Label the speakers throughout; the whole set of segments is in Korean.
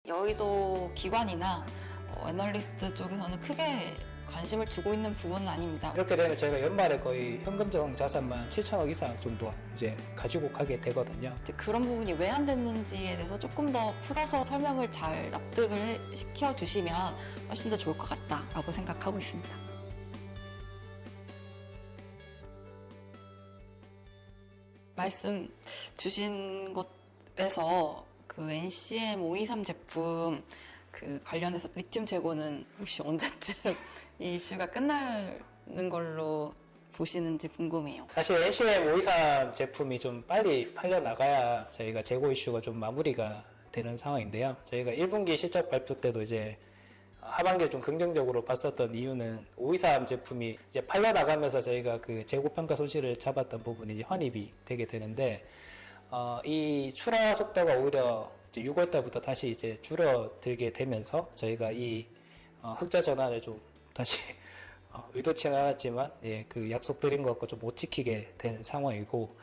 Speaker 1: 여의도 기관이나 애널리스트 쪽에서는 크게 관심을 두고 있는 부분은 아닙니다.
Speaker 2: 이렇게 되면 저희가 연말에 거의 현금성 자산만 7천억 이상 정도 이제 가지고 가게 되거든요.
Speaker 1: 이제 그런 부분이 왜 안 됐는지에 대해서 조금 더 풀어서 설명을 잘 납득을 시켜주시면 훨씬 더 좋을 것 같다라고 생각하고 있습니다. 말씀 주신 곳에서 그 NCM 523 제품 그 관련해서 리튬 재고는 혹시 언제쯤 이 이슈가 끝나는 걸로 보시는지 궁금해요.
Speaker 2: 사실 NCM 523 제품이 좀 빨리 팔려 나가야 저희가 재고 이슈가 좀 마무리가 되는 상황인데요. 저희가 1분기 실적 발표 때도 이제 하반기에 좀 긍정적으로 봤었던 이유는 523 제품이 이제 팔려 나가면서 저희가 그 재고 평가 손실을 잡았던 부분이 이제 환입이 되게 되는데, 이 출하 속도가 오히려 이제 6월 달부터 다시 이제 줄어들게 되면서 저희가 이 흑자 전환을 좀 다시 의도치는 않았지만 그 약속드린 것과 좀 못 지키게 된 상황이고,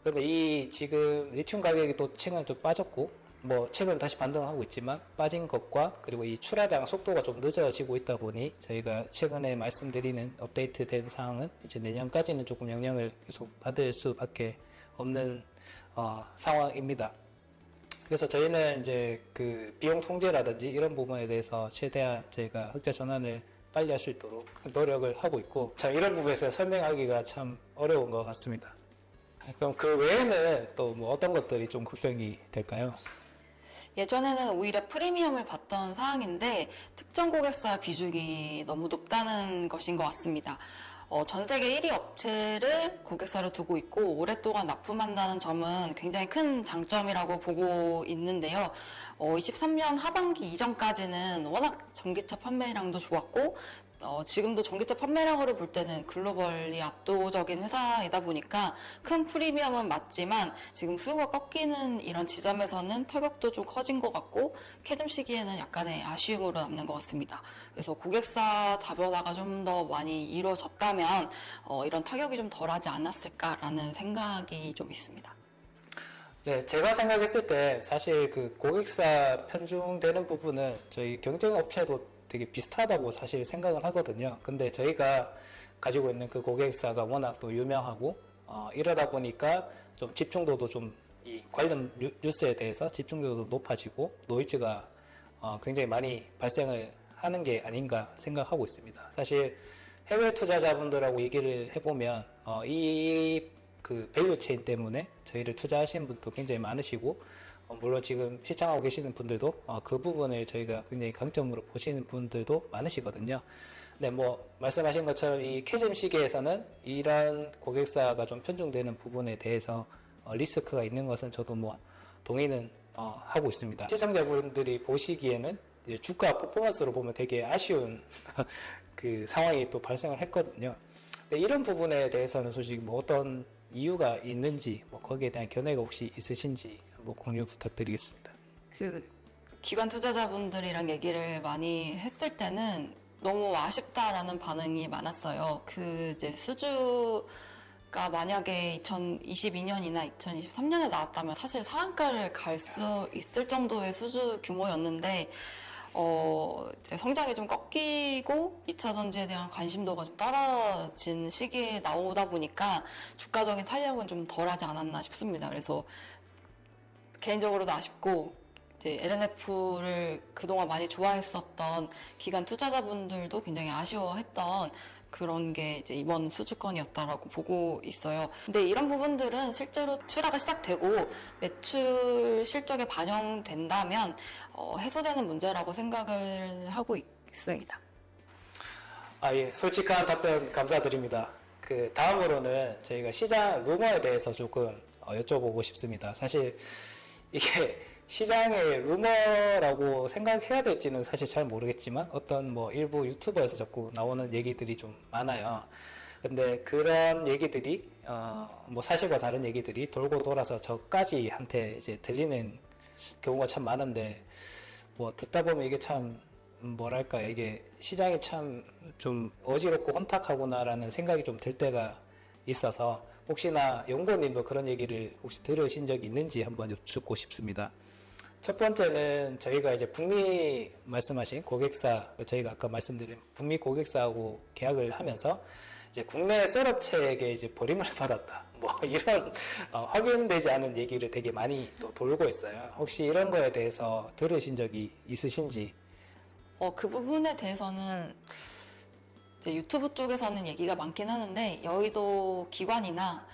Speaker 2: 근데 이 지금 리튬 가격이 또 최근에 좀 빠졌고 뭐 최근 다시 반등하고 있지만 빠진 것과 그리고 이 출하량 속도가 좀 늦어지고 있다 보니 저희가 최근에 말씀드리는 업데이트된 사항은 이제 내년까지는 조금 영향을 계속 받을 수밖에 없는 상황입니다. 그래서 저희는 이제 그 비용 통제라든지 이런 부분에 대해서 최대한 저희가 흑자 전환을 빨리 할 수 있도록 노력을 하고 있고, 참 이런 부분에서 설명하기가 참 어려운 것 같습니다. 그럼 그 외에는 또 뭐 어떤 것들이 좀 걱정이 될까요?
Speaker 1: 예전에는 오히려 프리미엄을 받던 사항인데 특정 고객사 비중이 너무 높다는 것인 것 같습니다. 전 세계 1위 업체를 고객사로 두고 있고 오랫동안 납품한다는 점은 굉장히 큰 장점이라고 보고 있는데요. 23년 하반기 이전까지는 워낙 전기차 판매량도 좋았고 지금도 전기차 판매량으로 볼 때는 글로벌리 압도적인 회사이다 보니까 큰 프리미엄은 맞지만 지금 수요가 꺾이는 이런 지점에서는 타격도 좀 커진 것 같고 캐즘 시기에는 약간의 아쉬움으로 남는 것 같습니다. 그래서 고객사 다변화가 좀 더 많이 이루어졌다면 이런 타격이 좀 덜하지 않았을까라는 생각이 좀 있습니다.
Speaker 2: 네, 제가 생각했을 때 사실 그 고객사 편중되는 부분은 저희 경쟁 업체도 되게 비슷하다고 사실 생각을 하거든요. 근데 저희가 가지고 있는 그 고객사가 워낙 또 유명하고 이러다 보니까 좀 집중도도 좀 이 관련 뉴스에 대해서 집중도도 높아지고 노이즈가 굉장히 많이 발생을 하는 게 아닌가 생각하고 있습니다. 사실 해외 투자자분들하고 얘기를 해보면 이 그 밸류 체인 때문에 저희를 투자하시는 분도 굉장히 많으시고, 물론 지금 시청하고 계시는 분들도 그 부분을 저희가 굉장히 강점으로 보시는 분들도 많으시거든요. 네, 뭐 말씀하신 것처럼 이 캐즘 시기에서는 이런 고객사가 좀 편중되는 부분에 대해서 리스크가 있는 것은 저도 뭐 동의는 하고 있습니다. 시청자분들이 보시기에는 이제 주가 퍼포먼스로 보면 되게 아쉬운 그 상황이 또 발생을 했거든요. 근데 이런 부분에 대해서는 솔직히 뭐 어떤 이유가 있는지, 뭐 거기에 대한 견해가 혹시 있으신지 뭐 공유 부탁드리겠습니다.
Speaker 1: 그 기관 투자자분들이랑 얘기를 많이 했을 때는 너무 아쉽다라는 반응이 많았어요. 그 이제 수주가 만약에 2022년이나 2023년에 나왔다면 사실 상한가를 갈 수 있을 정도의 수주 규모였는데 이제 성장이 좀 꺾이고 2차 전지에 대한 관심도가 좀 떨어진 시기에 나오다 보니까 주가적인 탄력은 좀 덜하지 않았나 싶습니다. 그래서 개인적으로도 아쉽고 이제 LNF를 그동안 많이 좋아했었던 기관 투자자분들도 굉장히 아쉬워했던 그런 게 이제 이번 수주권이었다라고 보고 있어요. 근데 이런 부분들은 실제로 출하가 시작되고 매출 실적에 반영된다면 해소되는 문제라고 생각을 하고 있습니다.
Speaker 2: 예, 솔직한 답변 감사드립니다. 그 다음으로는 저희가 시장 루머에 대해서 조금 여쭤보고 싶습니다. 사실 이게 시장의 루머라고 생각해야 될지는 사실 잘 모르겠지만 어떤 뭐 일부 유튜버에서 자꾸 나오는 얘기들이 좀 많아요. 근데 그런 얘기들이 뭐 사실과 다른 얘기들이 돌고 돌아서 저까지 한테 이제 들리는 경우가 참 많은데, 뭐 듣다 보면 이게 참 뭐랄까, 이게 시장이 참 좀 어지럽고 혼탁하구나라는 생각이 좀 들 때가 있어서 혹시나 연구원님도 그런 얘기를 혹시 들으신 적이 있는지 한번 여쭙고 싶습니다. 첫 번째는 저희가 이제 북미 말씀하신 고객사, 저희가 아까 말씀드린 북미 고객사하고 계약을 하면서 이제 국내 셋업체에게 이제 버림을 받았다. 뭐 이런 확인되지 않은 얘기를 되게 많이 또 돌고 있어요. 혹시 이런 거에 대해서 들으신 적이 있으신지?
Speaker 1: 그 부분에 대해서는 이제 유튜브 쪽에서는 얘기가 많긴 하는데 여의도 기관이나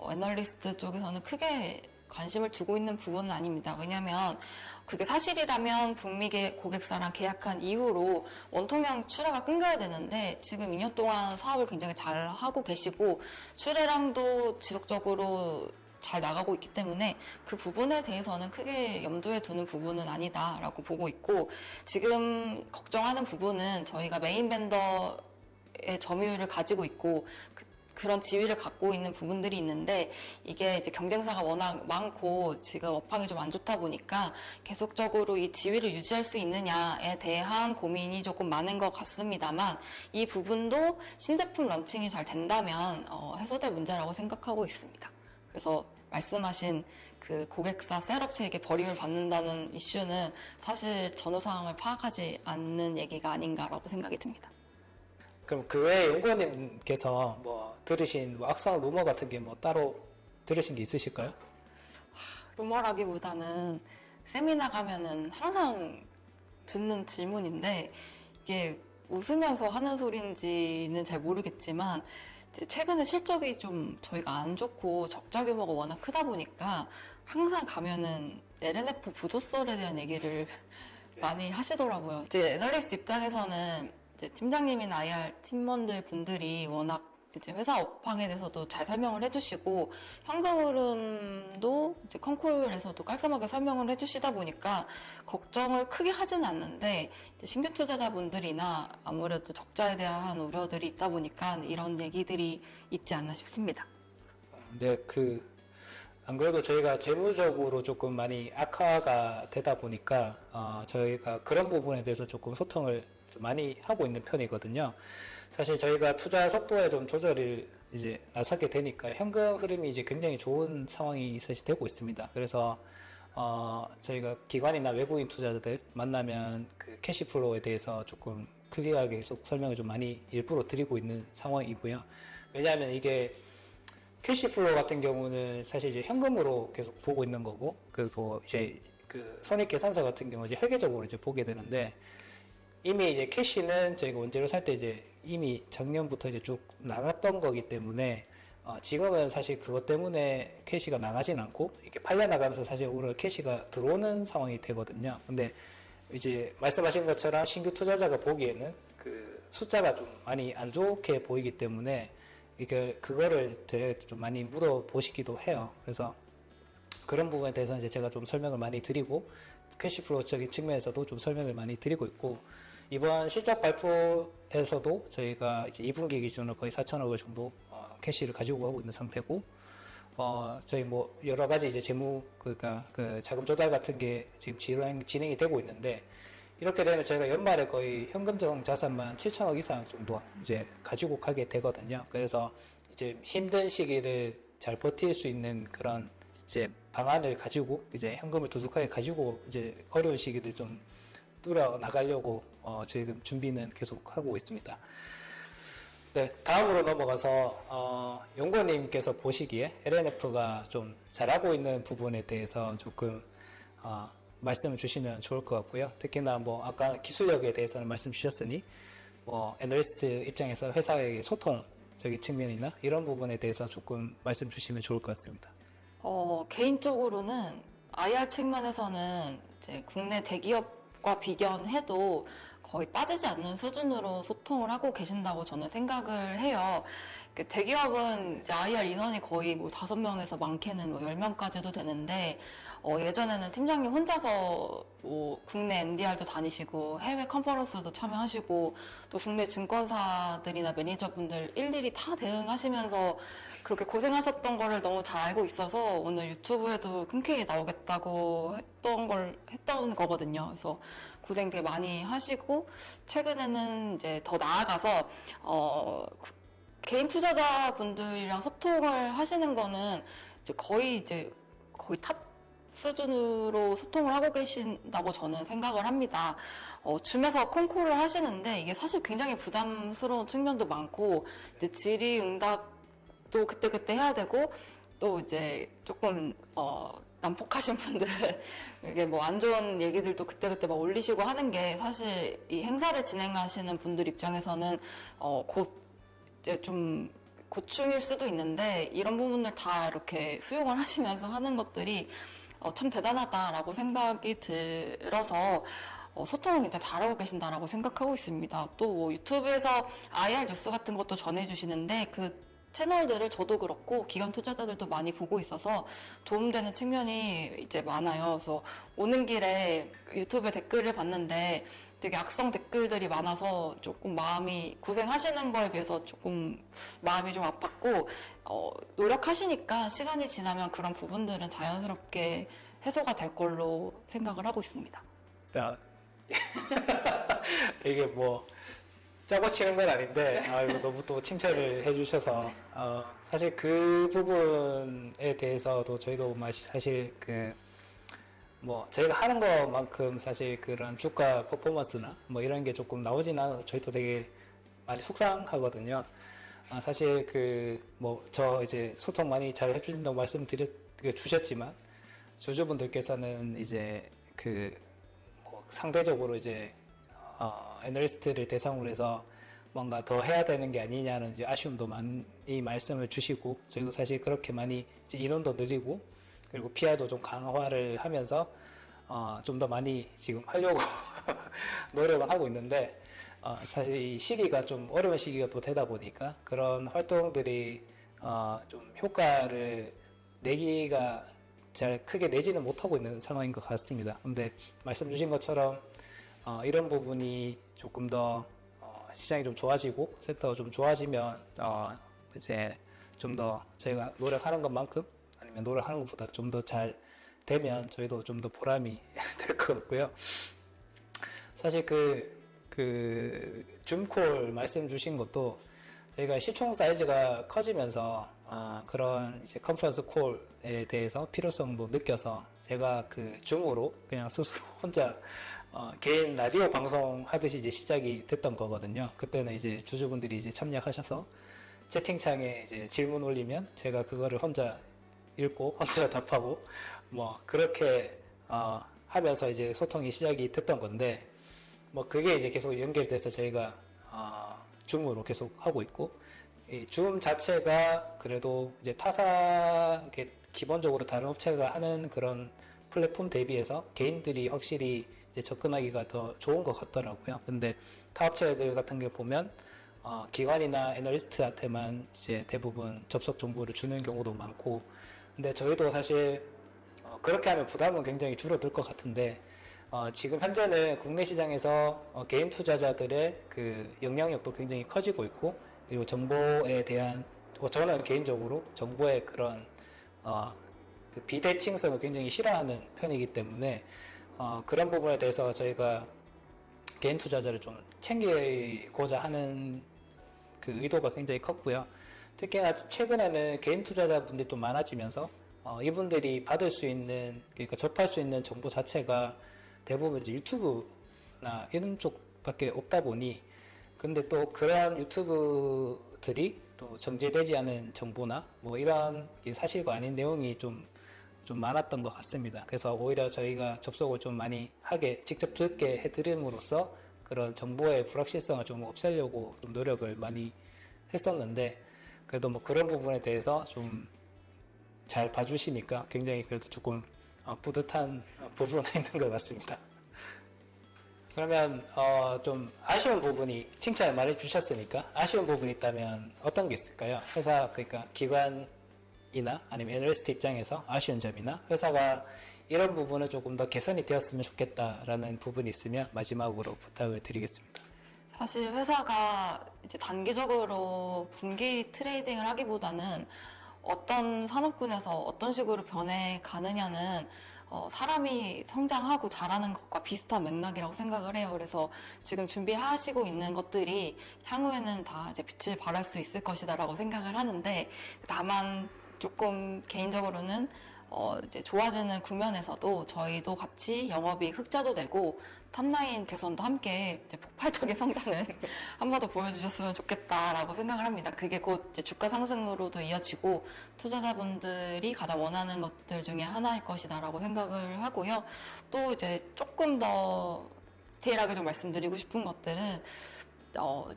Speaker 1: 애널리스트 쪽에서는 크게 관심을 두고 있는 부분은 아닙니다. 왜냐하면 그게 사실이라면 북미 고객사랑 계약한 이후로 원통형 출하가 끊겨야 되는데 지금 2년 동안 사업을 굉장히 잘 하고 계시고 출하량도 지속적으로 잘 나가고 있기 때문에 그 부분에 대해서는 크게 염두에 두는 부분은 아니다라고 보고 있고, 지금 걱정하는 부분은 저희가 메인 벤더의 점유율을 가지고 있고 그런 지위를 갖고 있는 부분들이 있는데 이게 이제 경쟁사가 워낙 많고 지금 업황이 좀 안 좋다 보니까 계속적으로 이 지위를 유지할 수 있느냐에 대한 고민이 조금 많은 것 같습니다만, 이 부분도 신제품 런칭이 잘 된다면 해소될 문제라고 생각하고 있습니다. 그래서 말씀하신 그 고객사 셋업체에게 버림을 받는다는 이슈는 사실 전후 상황을 파악하지 않는 얘기가 아닌가라고 생각이 듭니다.
Speaker 2: 그럼 그 외에 연구원님께서 뭐 들으신 뭐 악성 루머 같은 게 뭐 따로 들으신 게 있으실까요?
Speaker 1: 루머라기보다는 세미나 가면은 항상 듣는 질문인데 이게 웃으면서 하는 소리인지는 잘 모르겠지만 이제 최근에 실적이 좀 저희가 안 좋고 적자 규모가 워낙 크다 보니까 항상 가면은 LNF 부도설에 대한 얘기를 많이 하시더라고요. 이제 애널리스트 입장에서는 이제 팀장님이나 IR 팀원들 분들이 워낙 이제 회사 업황에 대해서도 잘 설명을 해주시고 현금 흐름도 이제 컨콜에서도 깔끔하게 설명을 해주시다 보니까 걱정을 크게 하진 않는데 이제 신규 투자자분들이나 아무래도 적자에 대한 우려들이 있다 보니까 이런 얘기들이 있지 않나 싶습니다.
Speaker 2: 네, 안 그래도 저희가 재무적으로 조금 많이 악화가 되다 보니까 저희가 그런 부분에 대해서 조금 소통을 좀 많이 하고 있는 편이거든요. 사실 저희가 투자 속도에 좀 조절을 이제 나서게 되니까 현금 흐름이 이제 굉장히 좋은 상황이 사실 되고 있습니다. 그래서 저희가 기관이나 외국인 투자자들 만나면 그 캐시플로우에 대해서 조금 클리어하게 계속 설명을 좀 많이 일부러 드리고 있는 상황이고요. 왜냐하면 이게 캐시플로우 같은 경우는 사실 이제 현금으로 계속 보고 있는 거고, 그리고 이제 그 손익계산서 같은 경우 이제 회계적으로 이제 보게 되는데, 이미 이제 캐시는 저희가 원재료 살 때 이제 이미 작년부터 이제 쭉 나갔던 거기 때문에 지금은 사실 그것 때문에 캐시가 나가진 않고 이렇게 팔려 나가면서 사실 오히려 캐시가 들어오는 상황이 되거든요. 근데 이제 말씀하신 것처럼 신규 투자자가 보기에는 그 숫자가 좀 많이 안 좋게 보이기 때문에 이게 그거를 되게 좀 많이 물어보시기도 해요. 그래서 그런 부분에 대해서는 이제 제가 좀 설명을 많이 드리고 캐시플로우적인 측면에서도 좀 설명을 많이 드리고 있고, 이번 실적 발표에서도 저희가 이제 2분기 기준으로 거의 4천억을 정도 캐시를 가지고 가고 있는 상태고, 저희 뭐 여러 가지 이제 재무 그러니까 그 자금 조달 같은 게 지금 진행이 되고 있는데, 이렇게 되면 저희가 연말에 거의 현금성 자산만 7천억 이상 정도 이제 가지고 가게 되거든요. 그래서 이제 힘든 시기를 잘 버틸 수 있는 그런 이제 방안을 가지고 이제 현금을 두둑하게 가지고 이제 어려운 시기를 좀 뚫어 나가려고 지금 준비는 계속 하고 있습니다. 네, 다음으로 넘어가서 연구원님께서 보시기에 LNF가 좀 잘하고 있는 부분에 대해서 조금 말씀을 주시면 좋을 것 같고요. 특히나 뭐 아까 기술력에 대해서는 말씀 주셨으니 뭐 애널리스트 입장에서 회사의 소통적인 측면이나 이런 부분에 대해서 조금 말씀 주시면 좋을 것 같습니다.
Speaker 1: 개인적으로는 IR 측면에서는 이제 국내 대기업과 비견해도 거의 빠지지 않는 수준으로 소통을 하고 계신다고 저는 생각을 해요. 대기업은 이제 IR 인원이 거의 뭐 5명에서 많게는 뭐 10명까지도 되는데, 예전에는 팀장님 혼자서 뭐 국내 NDR도 다니시고 해외 컨퍼런스도 참여하시고 또 국내 증권사들이나 매니저분들 일일이 다 대응하시면서 그렇게 고생하셨던 거를 너무 잘 알고 있어서 오늘 유튜브에도 흔쾌히 나오겠다고 했던 거거든요. 그래서 고생 되게 많이 하시고 최근에는 이제 더 나아가서 개인 투자자분들이랑 소통을 하시는 거는 이제 거의 탑 수준으로 소통을 하고 계신다고 저는 생각을 합니다. 줌에서 콩콜을 하시는데 이게 사실 굉장히 부담스러운 측면도 많고 이제 질의응답도 그때그때 해야 되고 또 이제 조금 난폭하신 분들 이게 뭐 안 좋은 얘기들도 그때그때 막 올리시고 하는 게 사실 이 행사를 진행하시는 분들 입장에서는 이제 좀 고충일 수도 있는데 이런 부분을 다 이렇게 수용을 하시면서 하는 것들이 참 대단하다라고 생각이 들어서 소통을 굉장히 잘하고 계신다라고 생각하고 있습니다. 또 뭐 유튜브에서 IR 뉴스 같은 것도 전해주시는데 그 채널들을 저도 그렇고 기관 투자자들도 많이 보고 있어서 도움되는 측면이 이제 많아요. 그래서 오는 길에 유튜브 댓글을 봤는데 되게 악성 댓글들이 많아서 조금 마음이 고생하시는 거에 비해서 조금 마음이 좀 아팠고 노력하시니까 시간이 지나면 그런 부분들은 자연스럽게 해소가 될 걸로 생각을 하고 있습니다.
Speaker 2: 야, 이게 뭐 짜고 치는 건 아닌데 이거 너무 또 칭찬을 해주셔서 사실 그 부분에 대해서도 저희도 사실 뭐 저희가 하는 것만큼 사실 그런 주가 퍼포먼스나 뭐 이런 게 조금 나오진 않아서 저희도 되게 많이 속상하거든요. 사실 뭐 저 이제 소통 많이 잘 해주신다고 주셨지만 주주분들께서는 이제 뭐 상대적으로 이제 애널리스트를 대상으로 해서 뭔가 더 해야 되는 게 아니냐는 이제 아쉬움도 많이 말씀을 주시고 저희도 사실 그렇게 많이 이제 인원도 늘리고 그리고 PR도 좀 강화를 하면서 좀 더 많이 지금 하려고 노력을 하고 있는데 사실 이 시기가 좀 어려운 시기가 또 되다 보니까 그런 활동들이 좀 효과를 내기가 잘 크게 내지는 못하고 있는 상황인 것 같습니다. 근데 말씀 주신 것처럼 이런 부분이 조금 더 시장이 좀 좋아지고 섹터가 좀 좋아지면 이제 좀 더 저희가 노력하는 것만큼 아니면 노력하는 것보다 좀 더 잘 되면 저희도 좀 더 보람이 될 것 같고요. 사실 줌콜 말씀 주신 것도 저희가 시총 사이즈가 커지면서 그런 이제 컨퍼런스 콜에 대해서 필요성도 느껴서 제가 줌으로 그냥 스스로 혼자 개인 라디오 방송 하듯이 이제 시작이 됐던 거거든요. 그때는 이제 주주분들이 이제 참여하셔서 채팅창에 이제 질문 올리면 제가 그거를 혼자 읽고 혼자 답하고 뭐 그렇게 하면서 이제 소통이 시작이 됐던 건데 뭐 그게 이제 계속 연결돼서 저희가 줌으로 계속 하고 있고 이 줌 자체가 그래도 이제 타사 기본적으로 다른 업체가 하는 그런 플랫폼 대비해서 개인들이 확실히 이제 접근하기가 더 좋은 것 같더라고요. 근데 타 업체들 같은 게 보면 기관이나 애널리스트한테만 이제 대부분 접속 정보를 주는 경우도 많고, 근데 저희도 사실 그렇게 하면 부담은 굉장히 줄어들 것 같은데 지금 현재는 국내 시장에서 개인 투자자들의 영향력도 굉장히 커지고 있고, 그리고 정보에 대한 저는 개인적으로 정보의 그런 비대칭성을 굉장히 싫어하는 편이기 때문에 그런 부분에 대해서 저희가 개인 투자자를 좀 챙기고자 하는 의도가 굉장히 컸고요. 특히나 최근에는 개인 투자자분들이 또 많아지면서 이분들이 받을 수 있는, 그러니까 접할 수 있는 정보 자체가 대부분 이제 유튜브나 이런 쪽밖에 없다 보니, 근데 또 그러한 유튜브들이 또 정제되지 않은 정보나 뭐 이러한 사실과 아닌 내용이 좀 많았던 것 같습니다. 그래서 오히려 저희가 접속을 좀 많이 직접 듣게 해드림으로써 그런 정보의 불확실성을 좀 없애려고 좀 노력을 많이 했었는데, 그래도 뭐 그런 부분에 대해서 좀 잘 봐주시니까 굉장히 그래도 조금 뿌듯한 부분이 있는 것 같습니다. 그러면 좀 아쉬운 부분이, 칭찬을 많이 주셨으니까 아쉬운 부분이 있다면 어떤 게 있을까요? 회사, 그러니까 기관이나 아니면 애널리스트 입장에서 아쉬운 점이나 회사가 이런 부분을 조금 더 개선이 되었으면 좋겠다라는 부분이 있으면 마지막으로 부탁을 드리겠습니다.
Speaker 1: 사실 회사가 이제 단기적으로 분기 트레이딩을 하기보다는 어떤 산업군에서 어떤 식으로 변해 가느냐는 사람이 성장하고 자라는 것과 비슷한 맥락이라고 생각을 해요. 그래서 지금 준비하시고 있는 것들이 향후에는 다 이제 빛을 발할 수 있을 것이다라고 생각을 하는데, 다만 조금 개인적으로는 이제 좋아지는 국면에서도 저희도 같이 영업이 흑자도 되고 탑라인 개선도 함께 이제 폭발적인 성장을 한 번 더 보여주셨으면 좋겠다라고 생각을 합니다. 그게 곧 이제 주가 상승으로도 이어지고 투자자분들이 가장 원하는 것들 중에 하나일 것이다라고 생각을 하고요. 또 이제 조금 더 디테일하게 좀 말씀드리고 싶은 것들은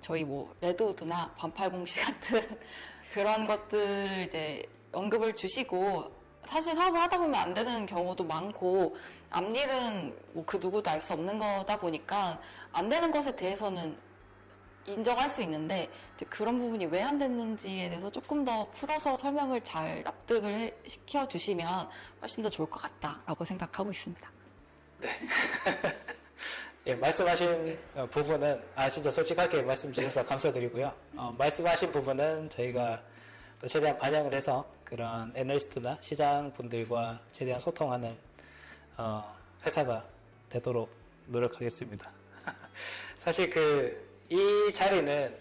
Speaker 1: 저희 뭐 레드우드나 반팔공시 같은 그런 것들을 이제 언급을 주시고 사실 사업을 하다 보면 안 되는 경우도 많고 앞일은 뭐 그 누구도 알 수 없는 거다 보니까 안 되는 것에 대해서는 인정할 수 있는데 이제 그런 부분이 왜 안 됐는지에 대해서 조금 더 풀어서 설명을 잘 납득을 시켜주시면 훨씬 더 좋을 것 같다라고 생각하고 있습니다.
Speaker 2: 예, 말씀하신 부분은 진짜 솔직하게 말씀 주셔서 감사드리고요. 말씀하신 부분은 저희가 또 최대한 반영을 해서 그런 애널리스트나 시장 분들과 최대한 소통하는 회사가 되도록 노력하겠습니다. 사실 이 자리는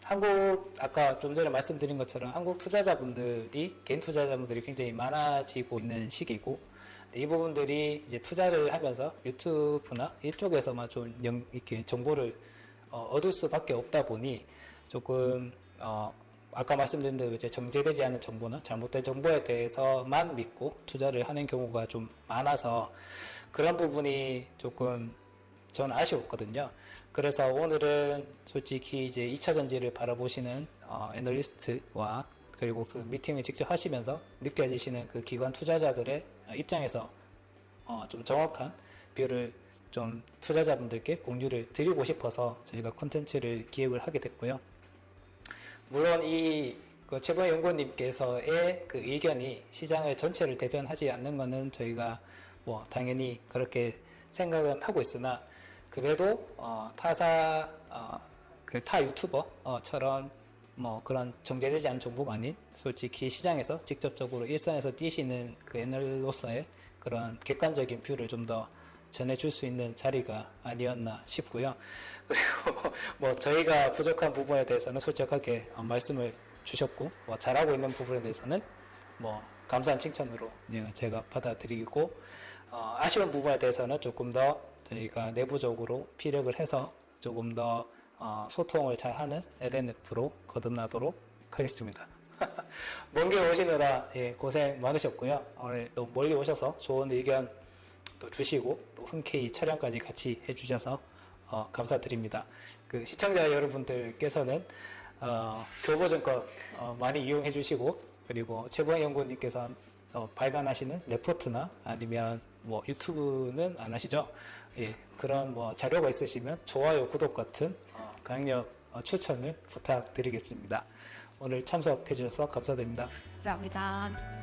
Speaker 2: 한국 아까 좀 전에 말씀드린 것처럼 한국 투자자분들이 개인 투자자분들이 굉장히 많아지고 있는 시기고 이 부분들이 이제 투자를 하면서 유튜브나 이쪽에서만 좀 이렇게 정보를 얻을 수밖에 없다 보니 조금 아까 말씀드린 대로 이제 정제되지 않은 정보나 잘못된 정보에 대해서만 믿고 투자를 하는 경우가 좀 많아서 그런 부분이 조금 전 아쉬웠거든요. 그래서 오늘은 솔직히 이제 2차 전지를 바라보시는 애널리스트와 그리고 그 미팅을 직접 하시면서 느껴지시는 그 기관 투자자들의 입장에서 좀 정확한 뷰를 좀 투자자분들께 공유를 드리고 싶어서 저희가 콘텐츠를 기획을 하게 됐고요. 물론 최범 연구원님께서의 그 의견이 시장의 전체를 대변하지 않는 것은 저희가 뭐 당연히 그렇게 생각은 하고 있으나 그래도 타사 타 유튜버처럼 뭐 그런 정제되지 않은 정보가 아닌 솔직히 시장에서 직접적으로 일선에서 뛰시는 그 애널로서의 그런 객관적인 뷰를 좀 더 전해줄 수 있는 자리가 아니었나 싶고요. 그리고 뭐 저희가 부족한 부분에 대해서는 솔직하게 말씀을 주셨고 뭐 잘하고 있는 부분에 대해서는 뭐 감사한 칭찬으로 제가 받아들이고 아쉬운 부분에 대해서는 조금 더 저희가 내부적으로 피력을 해서 조금 더 소통을 잘하는 LNF로 거듭나도록 하겠습니다. 먼 길 오시느라 고생 많으셨고요. 오늘 또 멀리 오셔서 좋은 의견 또 주시고 또 흔쾌히 촬영까지 같이 해주셔서 감사드립니다. 그 시청자 여러분들께서는 교보증권 많이 이용해 주시고 그리고 최보영 연구원님께서 발간하시는 레포트나 아니면 뭐 유튜브는 안 하시죠? 예, 그런 뭐 자료가 있으시면 좋아요, 구독 같은 강력 추천을 부탁드리겠습니다. 오늘 참석해 주셔서 감사드립니다.
Speaker 1: 감사합니다.